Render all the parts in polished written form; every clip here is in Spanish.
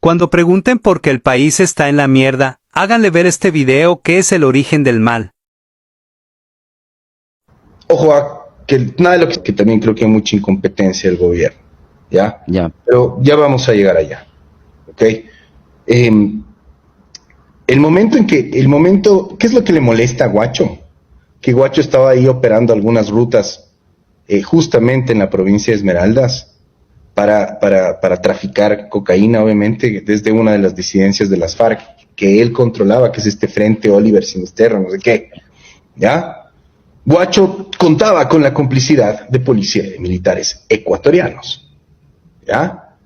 Cuando pregunten por qué el país está en la mierda, háganle ver este video que es el origen del mal. Ojo a que nada de lo que también creo que hay mucha incompetencia del gobierno, ¿ya? Ya. Pero ya vamos a llegar allá, ¿ok? El momento, ¿qué es lo que le molesta a Guacho? Que Guacho estaba ahí operando algunas rutas justamente en la provincia de Esmeraldas para traficar cocaína, obviamente, desde una de las disidencias de las FARC que él controlaba, que es este Frente Oliver Sinisterro, no sé qué, ¿ya? Guacho contaba con la complicidad de policía y de militares ecuatorianos, ¿ya?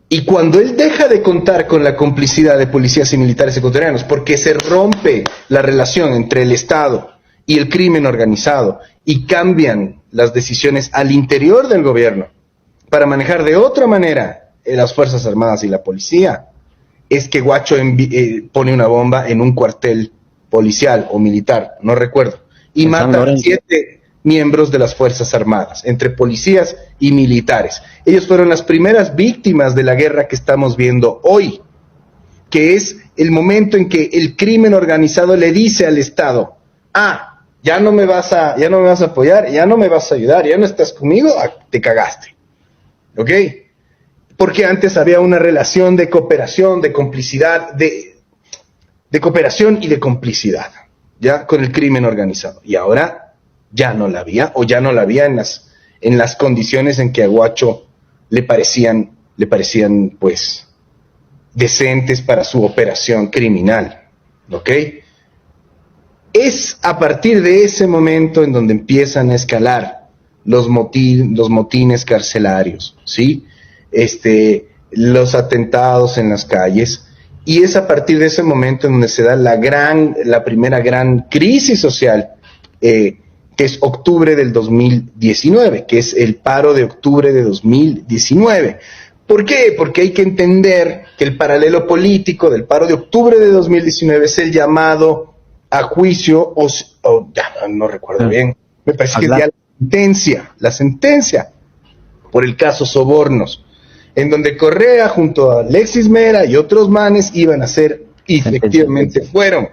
Y cuando él deja de contar con la complicidad de policías y militares ecuatorianos, porque se rompe la relación entre el Estado y el crimen organizado, y cambian las decisiones al interior del gobierno para manejar de otra manera las Fuerzas Armadas y la policía, es que Guacho pone una bomba en un cuartel policial o militar, no recuerdo, y mata a 7 miembros de las Fuerzas Armadas, entre policías y militares. Ellos fueron las primeras víctimas de la guerra que estamos viendo hoy, que es el momento en que el crimen organizado le dice al Estado: ya no me vas a apoyar, ya no me vas a ayudar, ya no estás conmigo, te cagaste, ¿ok? Porque antes había una relación de cooperación, de complicidad, de cooperación y de complicidad, ya, con el crimen organizado, y ahora ya no la había, o ya no la había en las condiciones en que a Guacho le parecían pues decentes para su operación criminal, ¿ok? Es a partir de ese momento en donde empiezan a escalar los motines carcelarios, ¿sí? Los atentados en las calles, y es a partir de ese momento en donde se da la primera gran crisis social, que es octubre del 2019, que es el paro de octubre de 2019. ¿Por qué? Porque hay que entender que el paralelo político del paro de octubre de 2019 es el llamado a juicio, ya no recuerdo bien, me parece que es ya la sentencia por el caso Sobornos, en donde Correa junto a Alexis Mera y otros manes iban a ser, y efectivamente fueron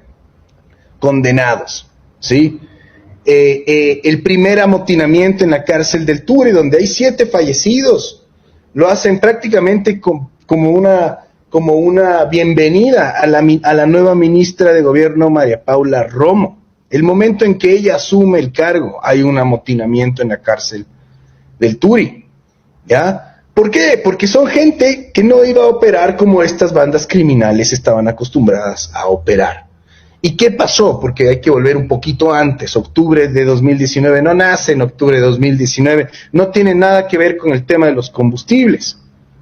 condenados, ¿sí? El primer amotinamiento en la cárcel del Turi, donde hay 7 fallecidos, lo hacen prácticamente como una bienvenida a la nueva ministra de Gobierno, María Paula Romo. El momento en que ella asume el cargo, hay un amotinamiento en la cárcel del Turi, ¿ya? ¿Por qué? Porque son gente que no iba a operar como estas bandas criminales estaban acostumbradas a operar. ¿Y qué pasó? Porque hay que volver un poquito antes. Octubre de 2019 no nace en octubre de 2019, no tiene nada que ver con el tema de los combustibles,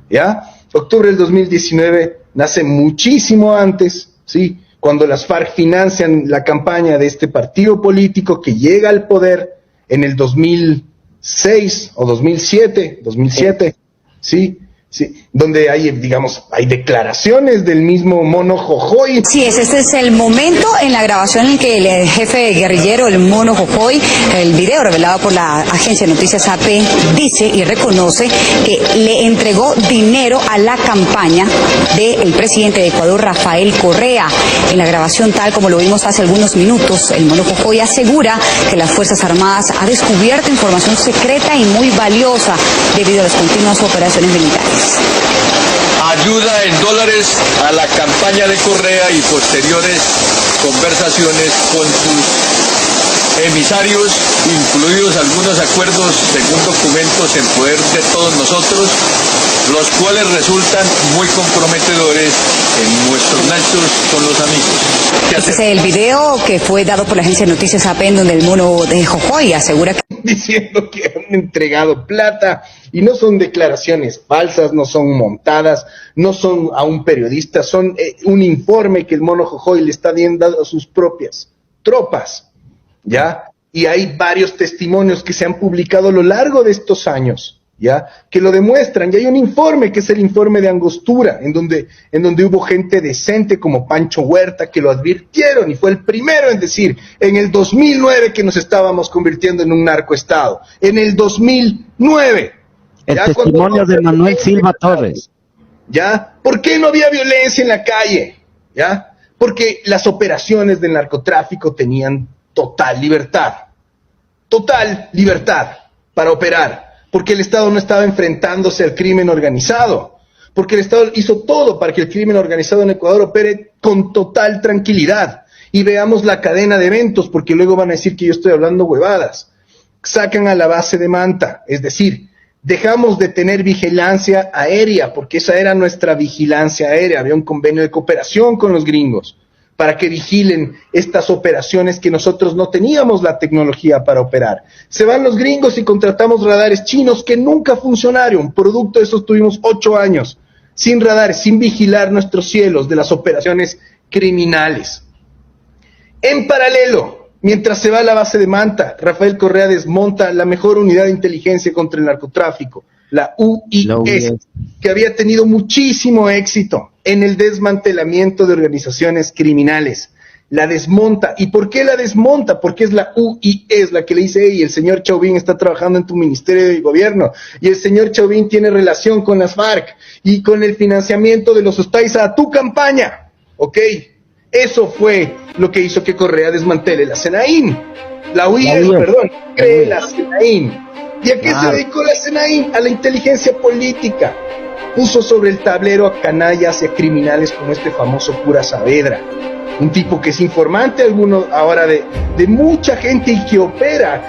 ¿ya? Octubre del 2019 nace muchísimo antes, ¿sí? Cuando las FARC financian la campaña de este partido político que llega al poder en el 2006 o 2007, ¿sí? Sí, donde hay declaraciones del mismo Mono Jojoy. Sí, este es el momento en la grabación en que el jefe guerrillero, el Mono Jojoy, el video revelado por la agencia de noticias AP, dice y reconoce que le entregó dinero a la campaña del presidente de Ecuador, Rafael Correa. En la grabación, tal como lo vimos hace algunos minutos, el Mono Jojoy asegura que las Fuerzas Armadas han descubierto información secreta y muy valiosa debido a las continuas operaciones militares. Ayuda en dólares a la campaña de Correa y posteriores conversaciones con sus emisarios, incluidos algunos acuerdos según documentos en poder de todos nosotros, los cuales resultan muy comprometedores en nuestros nexos con los amigos. Este es el video que fue dado por la agencia de noticias AP, en donde el Mono de Jojoy asegura que diciendo que han entregado plata, y no son declaraciones falsas, no son montadas, no son a un periodista, son un informe que el Mono Jojoy le está dando a sus propias tropas, ¿ya? Y hay varios testimonios que se han publicado a lo largo de estos años, ¿ya? Que lo demuestran, y hay un informe que es el informe de Angostura, en donde hubo gente decente como Pancho Huerta que lo advirtieron, y fue el primero en decir, en el 2009 que nos estábamos convirtiendo en un narcoestado, en el 2009. El testimonio de Manuel Silva Torres. ¿ya? ¿Por qué no había violencia en la calle? ¿Ya? Porque las operaciones del narcotráfico tenían total libertad para operar, porque el Estado no estaba enfrentándose al crimen organizado, porque el Estado hizo todo para que el crimen organizado en Ecuador opere con total tranquilidad. Y veamos la cadena de eventos, porque luego van a decir que yo estoy hablando huevadas. Sacan a la base de Manta, es decir, dejamos de tener vigilancia aérea, porque esa era nuestra vigilancia aérea. Había un convenio de cooperación con los gringos para que vigilen estas operaciones que nosotros no teníamos la tecnología para operar. Se van los gringos y contratamos radares chinos que nunca funcionaron. Producto de eso tuvimos 8 años sin radares, sin vigilar nuestros cielos de las operaciones criminales. En paralelo, mientras se va a la base de Manta, Rafael Correa desmonta la mejor unidad de inteligencia contra el narcotráfico, la UIS, que había tenido muchísimo éxito en el desmantelamiento de organizaciones criminales. La desmonta. ¿Y por qué la desmonta? Porque es la UIS la que le dice, hey, el señor Chauvin está trabajando en tu ministerio de gobierno, y el señor Chauvin tiene relación con las FARC y con el financiamiento de los Ustaiza a tu campaña. ¿Ok? Eso fue lo que hizo que Correa desmantele la SENAIN. La UIS, perdón, cree la SENAIN. ¿Y a qué se dedicó la SENAIN? A la inteligencia política. Puso sobre el tablero a canallas y a criminales como este famoso cura Saavedra. Un tipo que es informante alguno ahora de mucha gente y que opera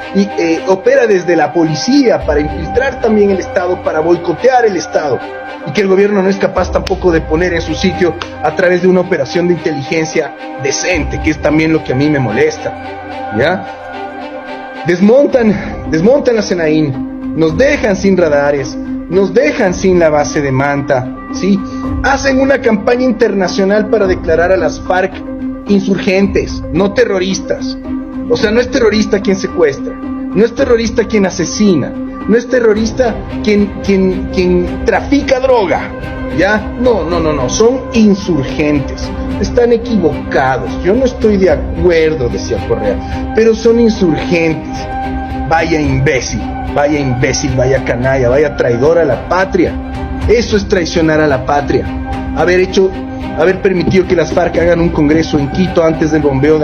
desde la policía para infiltrar también el Estado, para boicotear el Estado, y que el gobierno no es capaz tampoco de poner en su sitio a través de una operación de inteligencia decente, que es también lo que a mí me molesta, ¿ya? Desmontan la SENAIN, nos dejan sin radares, nos dejan sin la base de Manta, ¿sí? Hacen una campaña internacional para declarar a las FARC insurgentes, no terroristas. O sea, no es terrorista quien secuestra, no es terrorista quien asesina, no es terrorista quien trafica droga, ¿ya? No, son insurgentes. Están equivocados, yo no estoy de acuerdo, decía Correa, pero son insurgentes. Vaya imbécil, vaya canalla, vaya traidor a la patria. Eso es traicionar a la patria. Haber permitido que las FARC hagan un congreso en Quito antes del bombardeo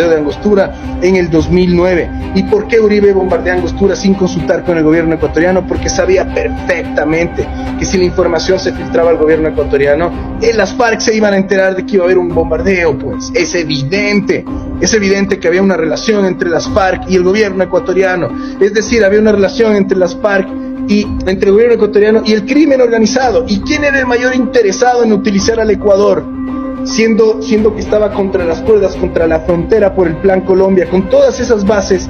de Angostura en el 2009. ¿Y por qué Uribe bombardea Angostura sin consultar con el gobierno ecuatoriano? Porque sabía perfectamente que si la información se filtraba al gobierno ecuatoriano, las FARC se iban a enterar de que iba a haber un bombardeo, pues. Es evidente que había una relación entre las FARC y el gobierno ecuatoriano. Es decir, había una relación entre las FARC y entre el gobierno ecuatoriano y el crimen organizado. ¿Y quién era el mayor interesado en utilizar al Ecuador? Siendo que estaba contra las cuerdas, contra la frontera por el Plan Colombia, con todas esas bases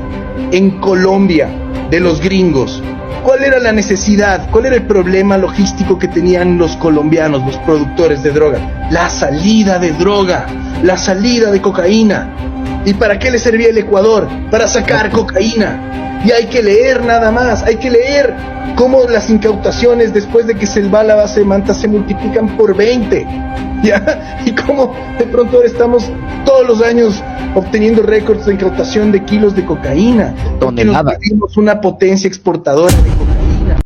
en Colombia de los gringos. ¿Cuál era la necesidad? ¿Cuál era el problema logístico que tenían los colombianos, los productores de droga? La salida de droga, la salida de cocaína. ¿Y para qué le servía el Ecuador? Para sacar cocaína. Y hay que leer nada más, hay que leer cómo las incautaciones después de que se va a la base de Manta se multiplican por 20, ¿ya? Y cómo de pronto ahora estamos todos los años obteniendo récords de incautación de kilos de cocaína. Toneladas. Porque nos volvimos una potencia exportadora de cocaína.